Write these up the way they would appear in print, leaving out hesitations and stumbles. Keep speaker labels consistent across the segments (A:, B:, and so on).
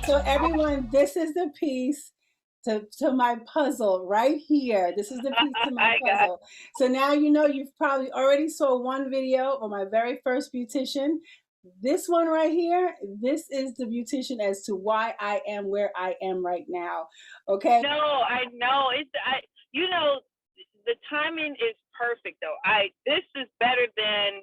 A: So everyone, this is the piece to my puzzle right here. This is the piece to my
B: I got.
A: puzzle. So now you know you've probably already saw one video on my very first beautician. This one right here, this is the beautician as to why I am where I am right now. Okay.
B: No, I know. You know, the timing is perfect though. This is better than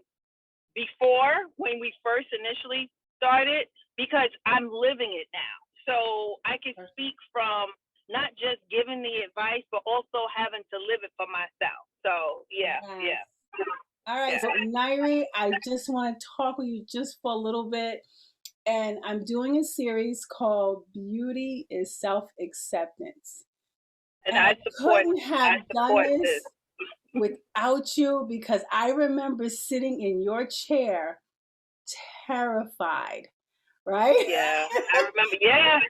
B: before when we first initially started because I'm living it now. So I can speak from not just giving the advice, but also having to live it for myself. So yeah,
A: Yes.
B: yeah.
A: All right,
B: Yeah.
A: so Nairi, I just want to talk with you just for a little bit. And I'm doing a series called Beauty is Self-Acceptance.
B: And
A: And I
B: I support
A: couldn't have
B: I
A: done
B: support this.
A: this without you because I remember sitting in your chair terrified, right?
B: Yeah, I remember. Yeah,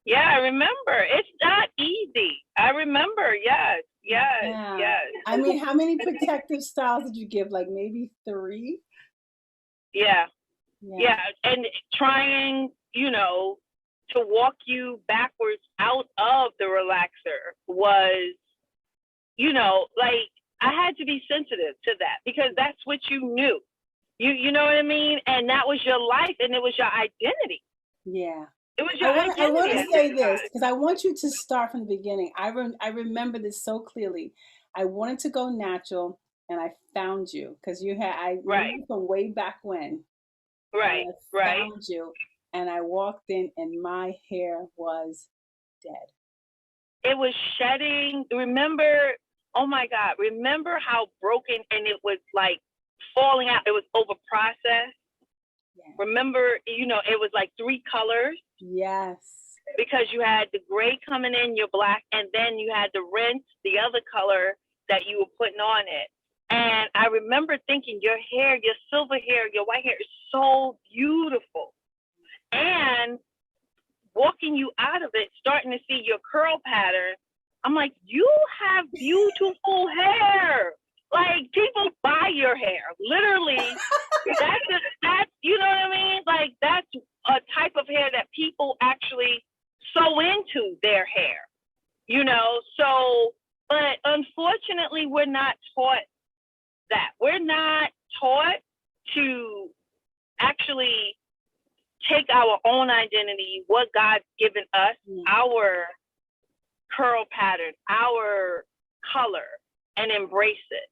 B: yeah, I remember. It's not easy. I remember. Yes, yes,
A: Yeah.
B: yes.
A: I mean, how many protective styles did you give? Like maybe 3?
B: Yeah,
A: Yeah.
B: yeah, and trying, to walk you backwards out of the relaxer was, like I had to be sensitive to that because that's what you knew. You know what I mean? And that was your life and it was your identity.
A: Yeah.
B: It was your
A: I want
B: identity
A: to
B: at
A: say
B: that
A: this
B: time.
A: because I want you to start from the beginning. I remember this so clearly. I wanted to go natural, and I found you because I knew
B: Right,
A: you from way back when,
B: right,
A: and I
B: right.
A: found you, and I walked in, and my hair was dead.
B: It was shedding. Remember, oh my God, remember how broken and it was like falling out. It was over processed.
A: Yeah.
B: Remember, it was like 3 colors.
A: Yes.
B: Because you had the gray coming in, your black, and then you had the rinse, the other color that you were putting on it. And I remember thinking, your hair, your silver hair, your white hair is so beautiful. And walking you out of it, starting to see your curl pattern, I'm like, you have beautiful hair. Like people buy your hair, literally. that's you know what I mean? Like that's a type of hair that people actually sew into their hair, So, but unfortunately, we're not taught that. We're not taught to actually take our own identity, what God's given us, our curl pattern, our color, and embrace it,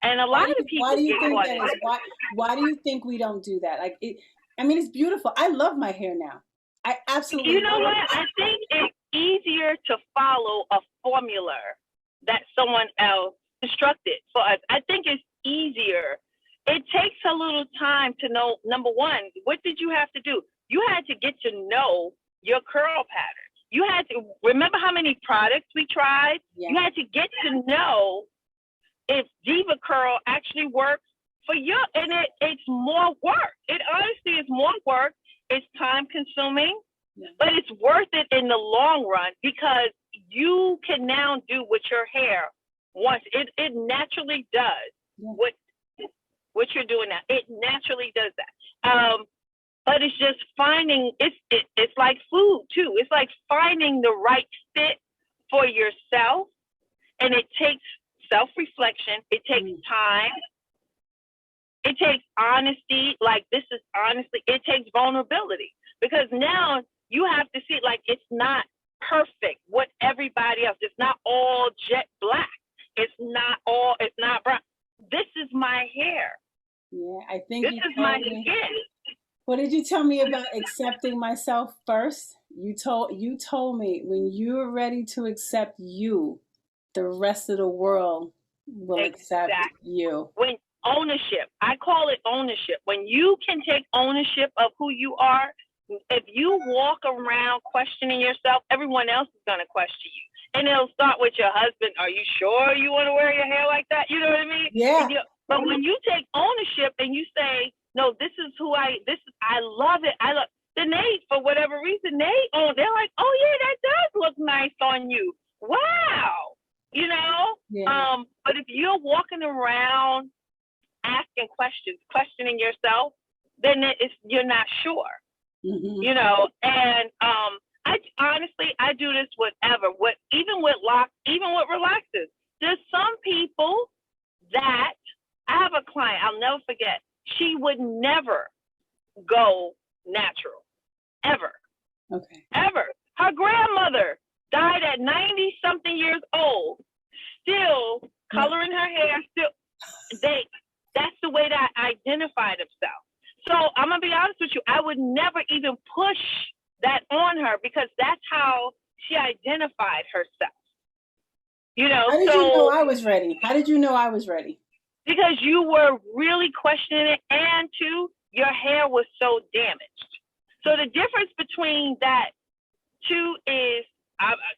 B: and a lot of people
A: Why do you
B: get
A: think
B: caught
A: that
B: in
A: is?
B: it.
A: Why do you think we don't do that? Like it, I mean, it's beautiful. I love my hair now. I absolutely
B: You know
A: love
B: what?
A: it.
B: I think it's easier to follow a formula that someone else constructed for us. I think it's easier. It takes a little time to know, number one, what did you have to do? You had to get to know your curl pattern. You had to remember how many products we tried.
A: Yeah.
B: You had to get to know if Diva Curl actually works for you. And it's more work. It honestly is more work. It's time consuming, but it's worth it in the long run because you can now do with your hair once. It naturally does what you're doing now. It naturally does that. But it's just finding, it's like food too. It's like finding the right fit for yourself. And it takes self-reflection. It takes time. It takes honesty. Like this is honestly, it takes vulnerability because now you have to see like it's not perfect. What everybody else, it's not all jet black. It's not brown. This is my hair.
A: Yeah, I think
B: this is my skin.
A: What did you tell me about accepting myself first? You told me when you're ready to accept you, the rest of the world will accept you.
B: When ownership, I call it ownership. When you can take ownership of who you are, if you walk around questioning yourself, everyone else is going to question you. And it'll start with your husband. Are you sure you want to wear your hair like that? You know what I mean?
A: Yeah.
B: But when you take ownership and you say, no, this is I love it. Then they, for whatever reason, they're like, oh yeah, that does look nice on you. Wow. But if you're walking around asking questions, questioning yourself, then you're not sure. You know, and I honestly, I do this even with locks, even with relaxers. There's some people that I have a client, I'll never forget. She would never go natural, ever.
A: Okay.
B: Ever. Her grandmother died at 90 something years old, still coloring her hair. That's the way that I identify themselves. So I'm gonna be honest with you. I would never even push that on her because that's how she identified herself. You know.
A: How did you know I was ready? How did you know I was ready?
B: Because you were really questioning it, and two, your hair was so damaged. So the difference between that two is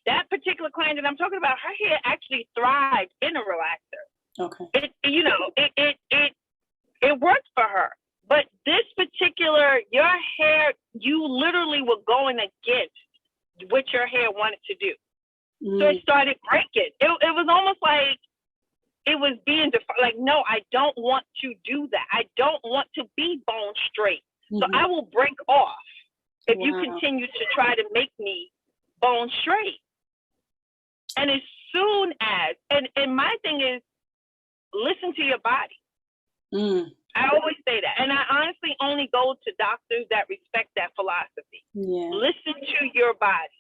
B: that particular client that I'm talking about, her hair actually thrived in a relaxer.
A: Okay.
B: It worked for her. But this particular, your hair, you literally were going against what your hair wanted to do. So it started breaking. It was almost like it was being like, no, I don't want to do that. I don't want to be bone straight. So I will break off if you continue to try to make me bone straight. And as soon as, and my thing is, listen to your body. I always say that. And I honestly only go to doctors that respect that philosophy.
A: Yeah.
B: Listen to your body.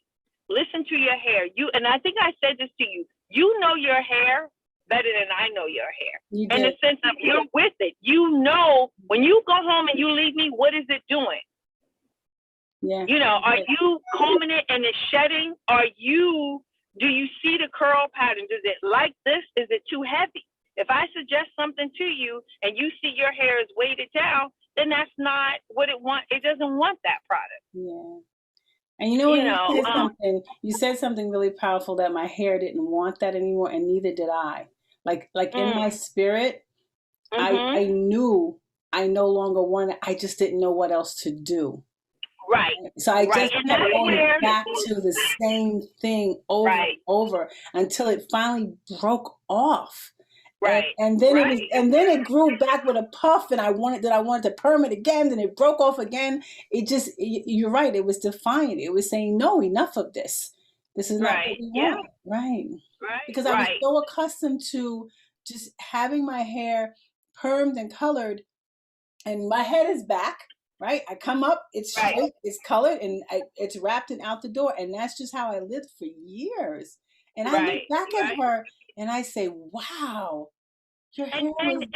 B: Listen to your hair. And I think I said this to you. You know your hair better than I know your hair. In the sense of you're with it. You know, when you go home and you leave me, what is it doing?
A: Yeah.
B: You know, are you combing it and it's shedding? Do you see the curl pattern? Is it like this? Is it too heavy? If I suggest something to you and you see your hair is weighted down, then that's not what it wants. It doesn't want that product.
A: Yeah. And you said something really powerful, that my hair didn't want that anymore, and neither did I. Like in my spirit, I knew I no longer wanted, I just didn't know what else to do.
B: Right.
A: So I just kept going back to the same thing over and over until it finally broke off.
B: Right.
A: And then it grew back with a puff, and I wanted to perm it again, then it broke off again. It just, you're right, it was defiant. It was saying, no, enough of this. This is not what we want. Right. Because I was so accustomed to just having my hair permed and colored, and my head is back, right? I come up, it's straight, it's colored, and it's wrapped and out the door. And that's just how I lived for years. And I look back at her and I say, wow, your hair was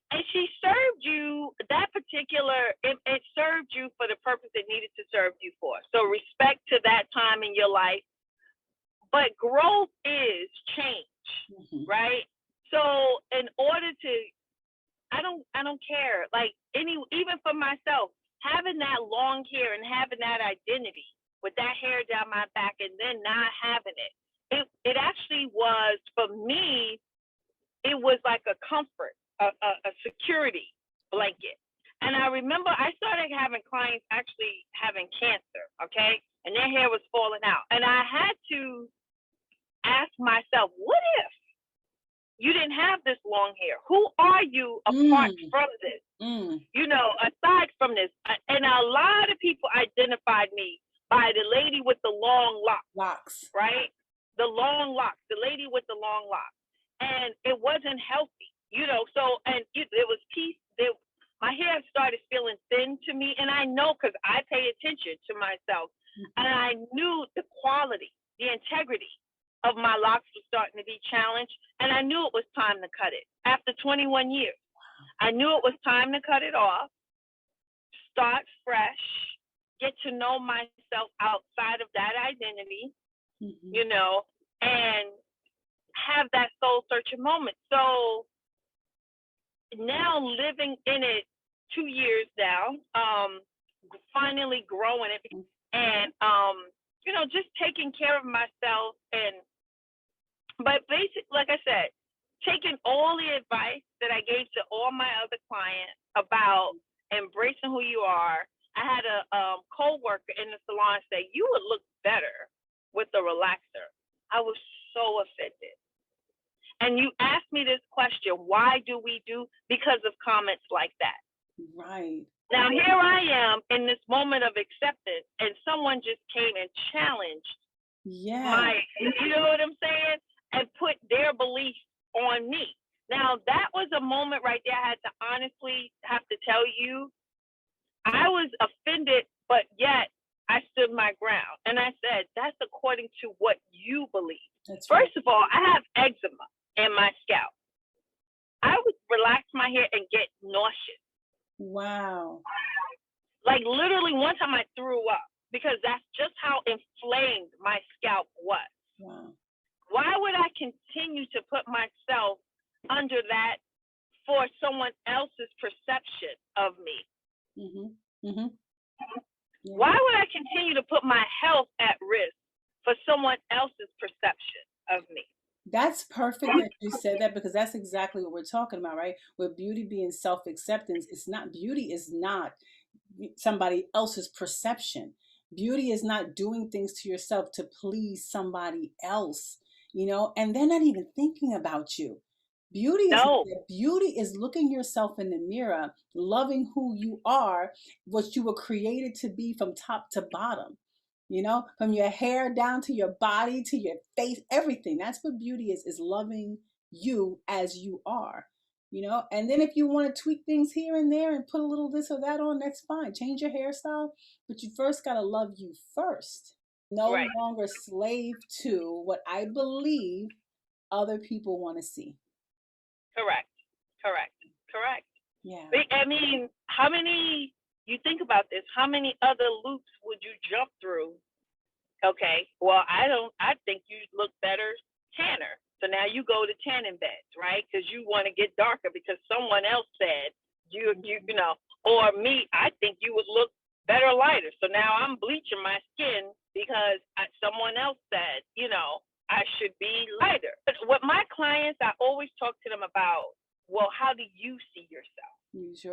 B: and she served you that particular, it served you for the purpose it needed to serve you for. So respect to that time in your life. But growth is change, right? So in order to, I don't care. Like even for myself, having that long hair and having that identity with that hair down my back and then not having it actually was, for me, it was like a comfort, a security blanket. And I remember I started having clients actually having cancer, okay? And their hair was falling out. And I had to ask myself, what if you didn't have this long hair? Who are you apart from this? You know, aside from this. And a lot of people identified me by the lady with the long locks. Right? The long locks, the lady with the long locks. And it wasn't healthy, you know. So, and there was peace. My hair started feeling thin to me. And I know, because I pay attention to myself. And I knew the quality, the integrity of my locks was starting to be challenged. And I knew it was time to cut it. After 21 years, I knew it was time to cut it off, start fresh, get to know myself outside of that identity, you know, and have that soul searching moment. So now living in it 2 years now, finally growing it, and you know, just taking care of myself. But basically, like I said, taking all the advice that I gave to all my other clients about embracing who you are. I had a co-worker in the salon say, you would look better with a relaxer. I was so offended. And you asked me this question, why do we do? Because of comments like that.
A: Right.
B: Now, here I am in this moment of acceptance, and someone just came and challenged my, you know what I'm saying? And put their belief on me. Now, that was a moment right there. I had to honestly have to tell you, I was offended, but yet I stood my ground. And I said, that's according to what you believe. That's right. First of all, I have eczema in my scalp. I would relax my hair and get nauseous.
A: Wow.
B: Like literally one time I threw up because that's just how inflamed my scalp was.
A: Wow. Why
B: would I continue to put myself under that for someone else's perception of me?
A: Mm-hmm. Mm-hmm.
B: Yeah. Why would I continue to put my health at risk for someone else's perception of me?
A: That's perfect that you said that, because that's exactly what we're talking about, right? With beauty being self-acceptance, it's not, beauty is not somebody else's perception. Beauty is not doing things to yourself to please somebody else, you know, and they're not even thinking about you. Beauty is looking yourself in the mirror, loving who you are, what you were created to be from top to bottom. You know, from your hair down to your body to your face, everything. That's what beauty is loving you as you are, you know. And then if you want to tweak things here and there and put a little this or that on, that's fine. Change your hairstyle, but you first got to love you first. No longer slave to what I believe other people want to see.
B: Correct.
A: Yeah.
B: I mean, how many, you think about this, how many other loops would you jump through? Okay, well, I think you look better tanner. So now you go to tanning beds, right? Because you want to get darker because someone else said you know, or me, I think you would look better lighter. So now I'm bleaching my skin because someone else said, you know, I should be lighter. But with my clients, I always talk to them about, well, how do you see yourself?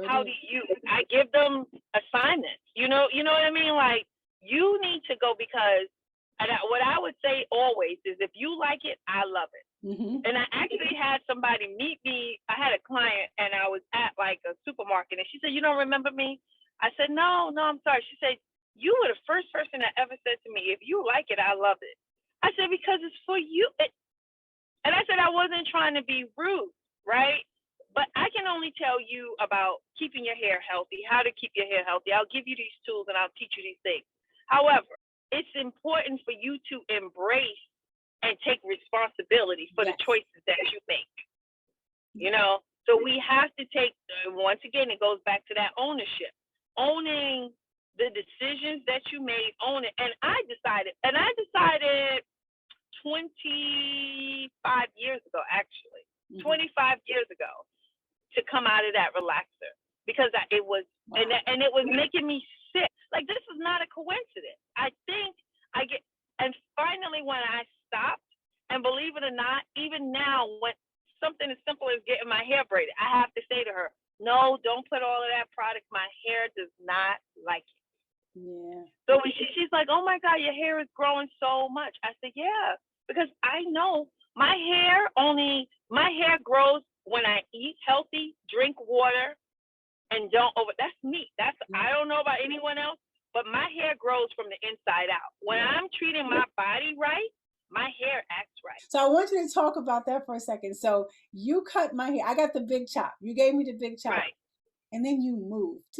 B: How do you? I give them assignments. You know what I mean? Like, you need to go because, what I would say always is, if you like it, I love it. Mm-hmm. And I actually had somebody meet me. I had a client, and I was at like a supermarket, and she said, "You don't remember me?" I said, No, I'm sorry. She said, "You were the first person that ever said to me, if you like it, I love it." I said, "Because it's for you." And I said, I wasn't trying to be rude, right? But I can only tell you about keeping your hair healthy, how to keep your hair healthy. I'll give you these tools and I'll teach you these things. However, it's important for you to embrace and take responsibility for the choices that you make. You know, so we have to take, once again, it goes back to that ownership. Owning the decisions that you made, own it. And I decided 25 years ago, actually, 25 years ago, to come out of that relaxer, because it was, and it was making me sick. Like, this is not a coincidence. I think and finally when I stopped, and believe it or not, even now, when something as simple as getting my hair braided, I have to say to her, no, don't put all of that product. My hair does not like it. Yeah. So when she's like, oh my God, your hair is growing so much. I said, yeah, because I know my hair grows when I eat healthy, drink water, and that's me. I don't know about anyone else, but my hair grows from the inside out. When I'm treating my body right, my hair acts right. So I want you to talk about that for a second. So you cut my hair. I got the big chop. You gave me the big chop. Right. And then you moved.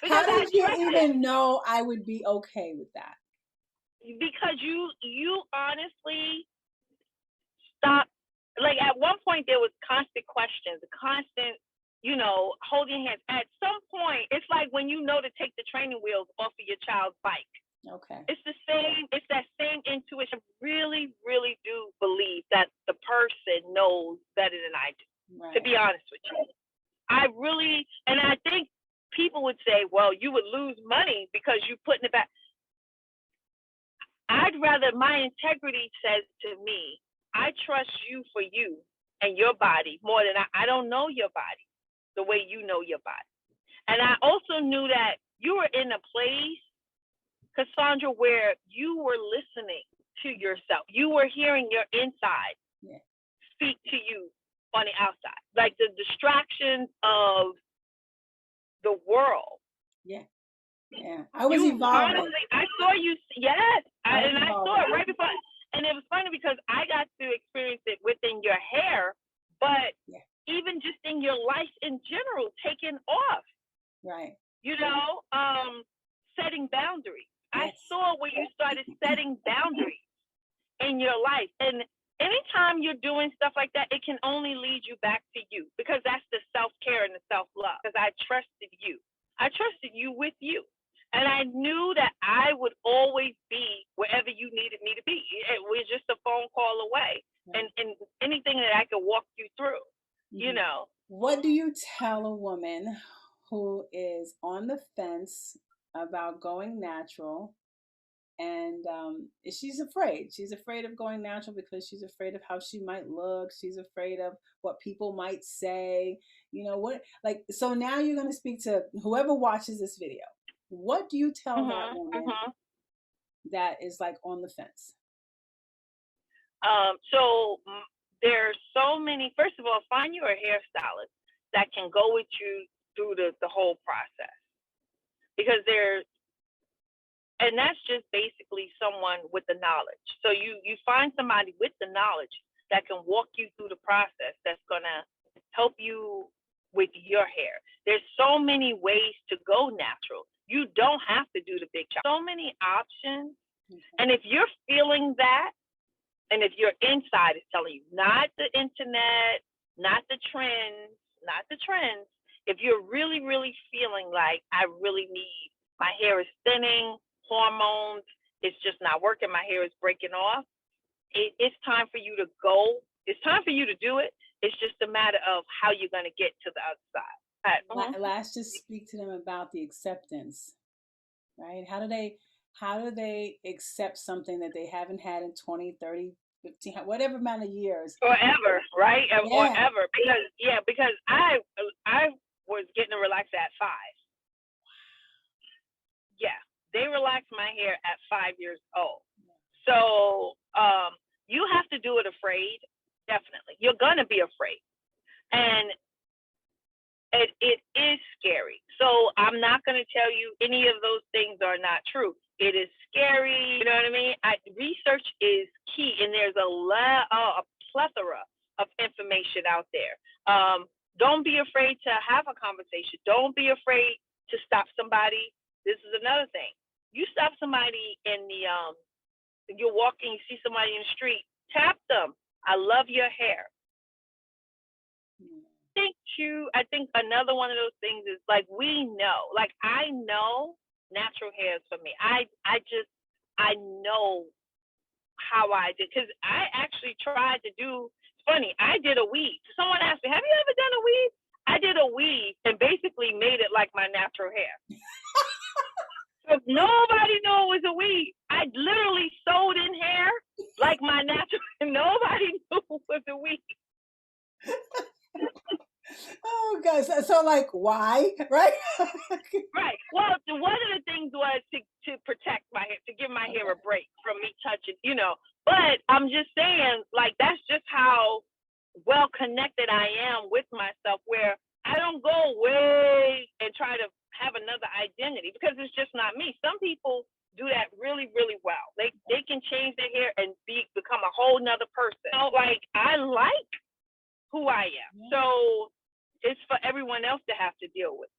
B: How did you even know I would be okay with that? Because you honestly stopped. Like, at one point there was constant questions, constant, holding hands. At some point, it's like when you know to take the training wheels off of your child's bike. Okay. It's the same. It's that same intuition. Really, really do believe that the person knows better than I do. Right. To be honest with you, and I think people would say, well, you would lose money because you put in it back. I'd rather, my integrity says to me, I trust you for you and your body more than I don't know your body the way you know your body. And I also knew that you were in a place, Cassandra, where you were listening to yourself. You were hearing your inside speak to you on the outside. Like the distractions of the world.
A: Yeah. I was evolving.
B: Honestly, I saw you. Yes. And I saw it right before. And it was funny because I got to experience it within your hair, but even just in your life in general, taking off.
A: Right.
B: You know, setting boundaries. I saw where you started setting boundaries in your life. And anytime you're doing stuff like that, it can only lead you back to you, because that's the self-care and the self-love. Because I trusted you. I trusted you with you. And I knew that I would always be wherever you needed me to be. It was just a phone call away, and anything that I could walk you through, you know.
A: What do you tell a woman who is on the fence about going natural, and she's afraid? She's afraid of going natural because she's afraid of how she might look. She's afraid of what people might say. You know what? Like, so now you're going to speak to whoever watches this video. What do you tell that woman that is like on the fence?
B: So there's so many. First of all, find you a hairstylist that can go with you through the whole process, because and that's just basically someone with the knowledge. So you find somebody with the knowledge that can walk you through the process, that's gonna help you with your hair. There's so many ways to go natural. You don't have to do the big chop. So many options. And if you're feeling that, and if your inside is telling you, not the internet, not the trends, if you're really, really feeling like, I really need, my hair is thinning, hormones, it's just not working, my hair is breaking off, it's time for you to go. It's time for you to do it. It's just a matter of how you're going to get to the other side.
A: Let's just speak to them about the acceptance, right? How do they accept something that they haven't had in 20, 30, 15, whatever amount of years?
B: Forever, right? Forever. Because I was getting a relaxer at 5. Yeah, they relaxed my hair at 5 years old. So you have to do it afraid. Definitely. You're going to be afraid. And it is scary. So I'm not going to tell you any of those things are not true. It is scary. You know what I mean? Research is key, and there's a plethora of information out there. Don't be afraid to have a conversation. Don't be afraid to stop somebody. This is another thing. You stop somebody in you're walking, you see somebody in the street, tap them. I love your hair. I think another one of those things is, like, we know, like, I know natural hair is for me. I know how I did, because I actually tried to do, it's funny, I did a weave. Someone asked me, have you ever done a weave? I did a weave and basically made it like my natural hair. So nobody knew it was a weave. I literally sewed in hair like my natural, nobody knew it was a weave.
A: Oh, guys. So, like, why? Right?
B: Right. Well, one of the things was to protect my hair, to give my hair a break from me touching, you know. But I'm just saying, like, that's just how well connected I am with myself, where I don't go way and try to have another identity, because it's just not me. Some people do that really, really well. They can change their hair and become a whole nother person. So, like, I like who I am. So it's for everyone else to have to deal with.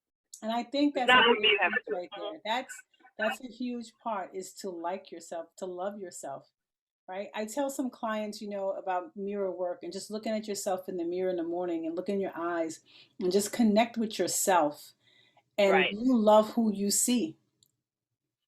A: And I think that's a huge right there. That's a huge part, is to like yourself, to love yourself, right? I tell some clients, you know, about mirror work, and just looking at yourself in the mirror in the morning and looking in your eyes and just connect with yourself, and you love who you see.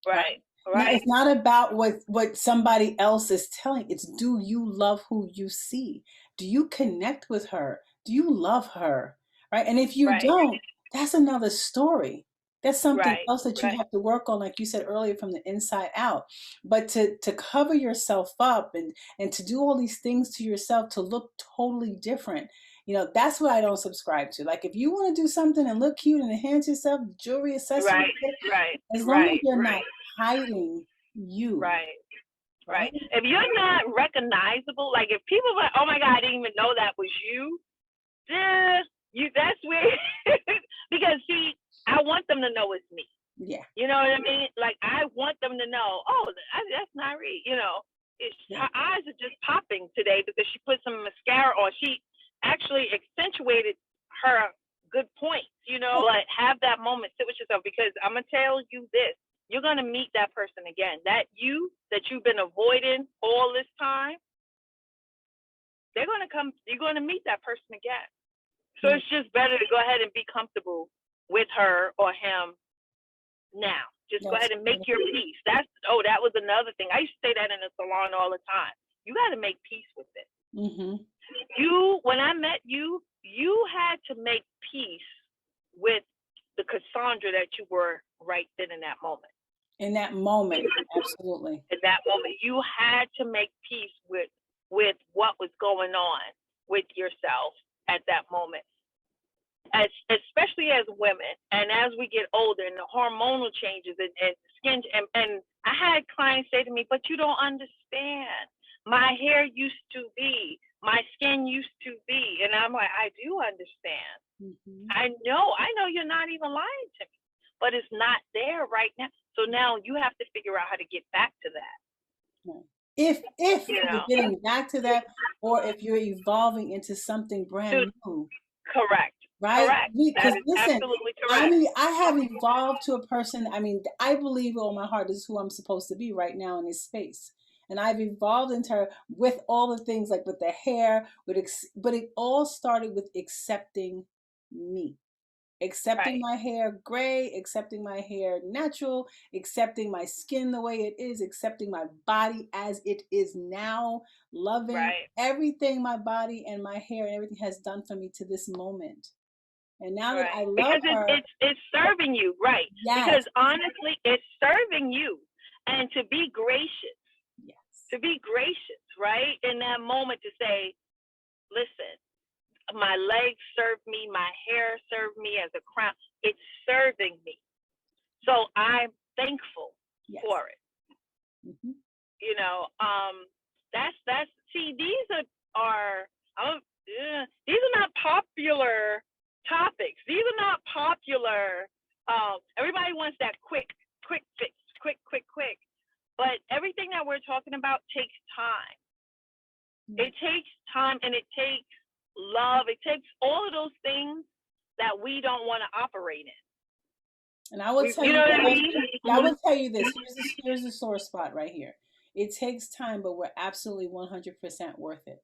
B: Right.
A: Now, it's not about what somebody else is telling. It's, do you love who you see? Do you connect with her? Do you love her? Right? And if you don't, that's another story. That's something else that you have to work on, like you said earlier, from the inside out. But to cover yourself up and to do all these things to yourself to look totally different, you know, that's what I don't subscribe to. Like, if you want to do something and look cute and enhance yourself, jewelry, accessories, as long as you're not hiding you.
B: Right.
A: right?
B: If you're not recognizable, like if people are like, oh my God, I didn't even know that was you, that's where, because see, I want them to know it's me.
A: Yeah.
B: You know what I mean? Like, I want them to know, oh, that's Nyree. You know, her eyes are just popping today because she put some mascara on. She actually accentuated her good points, you know, but have that moment, sit with yourself, because I'm going to tell you this. You're going to meet that person again. That you've been avoiding all this time, they're going to come, you're going to meet that person again. So it's just better to go ahead and be comfortable with her or him now. Just go ahead and make your peace. That was another thing. I used to say that in the salon all the time. You got to make peace with it.
A: Mm-hmm.
B: When I met you, you had to make peace with the Cassandra that you were right then in that moment.
A: In that moment, absolutely.
B: In that moment, you had to make peace with what was going on with yourself at that moment. Especially as women, and as we get older, and the hormonal changes and skin, and I had clients say to me, "But you don't understand. My hair used to be, my skin used to be," and I'm like, "I do understand.
A: Mm-hmm.
B: I know you're not even lying to me, but it's not there right now. So now you have to figure out how to get back to that."
A: Right. If you're getting back to that, or if you're evolving into something brand new.
B: Correct.
A: Right?
B: Correct.
A: Because listen,
B: absolutely correct.
A: I have evolved to a person. I believe all my heart this is who I'm supposed to be right now in this space. And I've evolved into her with all the things, like with the hair, but it all started with accepting me. Accepting my hair gray, accepting my hair natural, accepting my skin the way it is, accepting my body as it is now, loving everything my body and my hair and everything has done for me to this moment. And now that I love her,
B: it's serving you, right?
A: Yes.
B: Because honestly, it's serving you, and to be gracious.
A: Yes.
B: To be gracious, right? In that moment, to say, "Listen, my legs serve me, my hair served me as a crown. It's serving me, so I'm thankful for it."
A: Mm-hmm.
B: You know, that's. See, these are these are not popular topics. These are not popular. Everybody wants that quick fix, quick. But everything that we're talking about takes time. Mm-hmm. It takes time, and it takes love. It takes all of those things that we don't want to operate in.
A: And I will tell I will tell you this. Here's the sore spot right here. It takes time, but we're absolutely 100% worth it.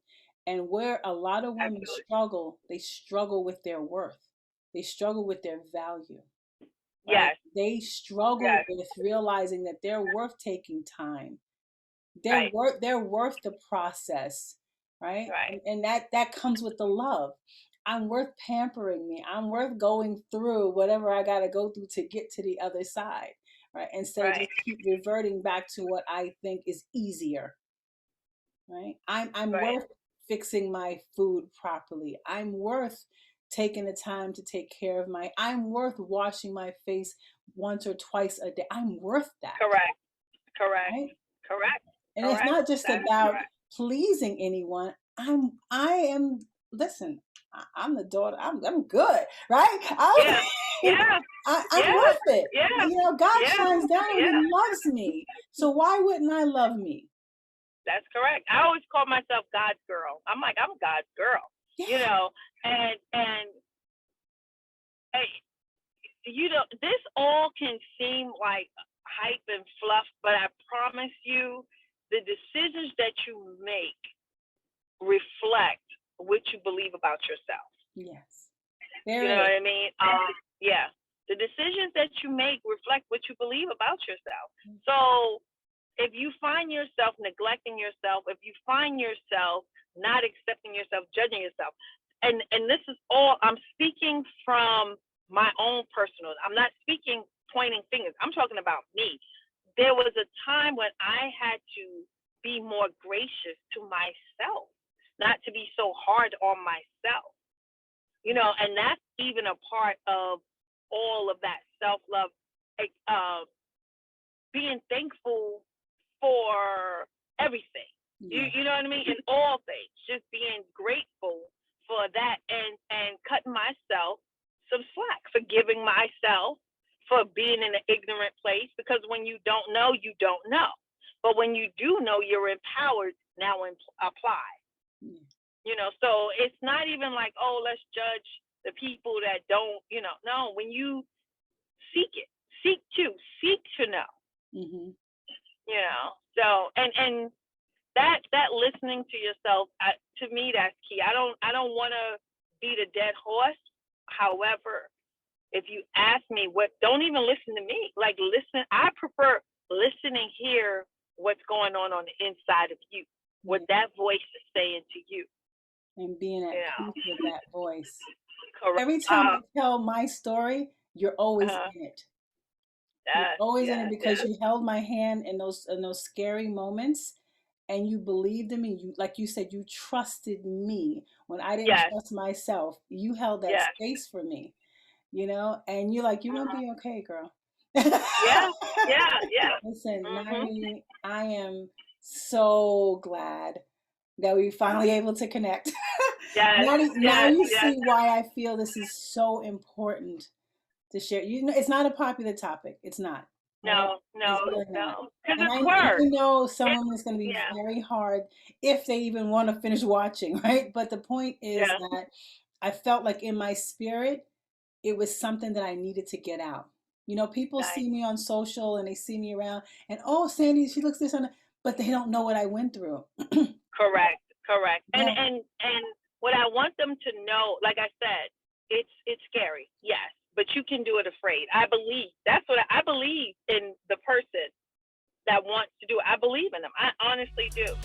A: And where a lot of women struggle, they struggle with their worth. They struggle with their value. Right? Yes. They struggle with realizing that they're worth taking time. They're worth the process, right? And that comes with the love. I'm worth pampering me. I'm worth going through whatever I got to go through to get to the other side, right? Instead of just keep reverting back to what I think is easier, right? I'm worth fixing my food properly. I'm worth taking the time to take care of I'm worth washing my face once or twice a day. I'm worth that.
B: Correct.
A: Right?
B: Correct.
A: And it's not just about pleasing anyone. Listen, I'm the daughter. I'm good, right? I'm worth it. Yeah. You know, God shines down and He loves me. So why wouldn't I love me?
B: That's correct. I always call myself God's girl. I'm God's girl. Yeah. You know, and you know, this all can seem like hype and fluff, but I promise you, the decisions that you make reflect what you believe about yourself.
A: Yes.
B: You know what I mean? Yeah. The decisions that you make reflect what you believe about yourself. So if you find yourself neglecting yourself, if you find yourself not accepting yourself, judging yourself, and this is all, I'm speaking from my own personal, I'm not speaking pointing fingers. I'm talking about me. There was a time when I had to be more gracious to myself, not to be so hard on myself. You know, and that's even a part of all of that self-love, being thankful for everything. You know what I mean? In all things, just being grateful for that, and cutting myself some slack, forgiving myself for being in an ignorant place, because when you don't know, you don't know. But when you do know, you're empowered now and apply. You know, so it's not even like, oh, let's judge the people that don't, you know. No, when you seek it, seek to know.
A: Mm-hmm.
B: You know, so and that listening to yourself, to me, that's key. I don't want to beat a dead horse. However, if you ask me don't even listen to me. Like, listen. I prefer listening, hear what's going on the inside of you, what that voice is saying to you,
A: and being at peace with that voice.
B: Correct.
A: Every time I tell my story, you're always in it. You're always in it, because you held my hand in those scary moments, and you believed in me. You, like you said, you trusted me when I didn't trust myself. You held that space for me, you know, and you're like, you're gonna be okay, girl.
B: Yeah.
A: Listen, Nairi, I am so glad that we finally able to connect. Now you see why I feel this is so important to share. You know, it's not a popular topic. It's not.
B: No.
A: Really
B: Because
A: it's I know some women it's going to be very hard if they even want to finish watching, right? But the point is that I felt like in my spirit, it was something that I needed to get out. You know, people see me on social and they see me around, and oh, Sandy, she looks this on, but they don't know what I went through.
B: Correct.
A: Yeah.
B: And what I want them to know, like I said, it's scary, yes, but you can do it afraid. I believe. That's what I believe in, the person that wants to do it. I believe in them. I honestly do.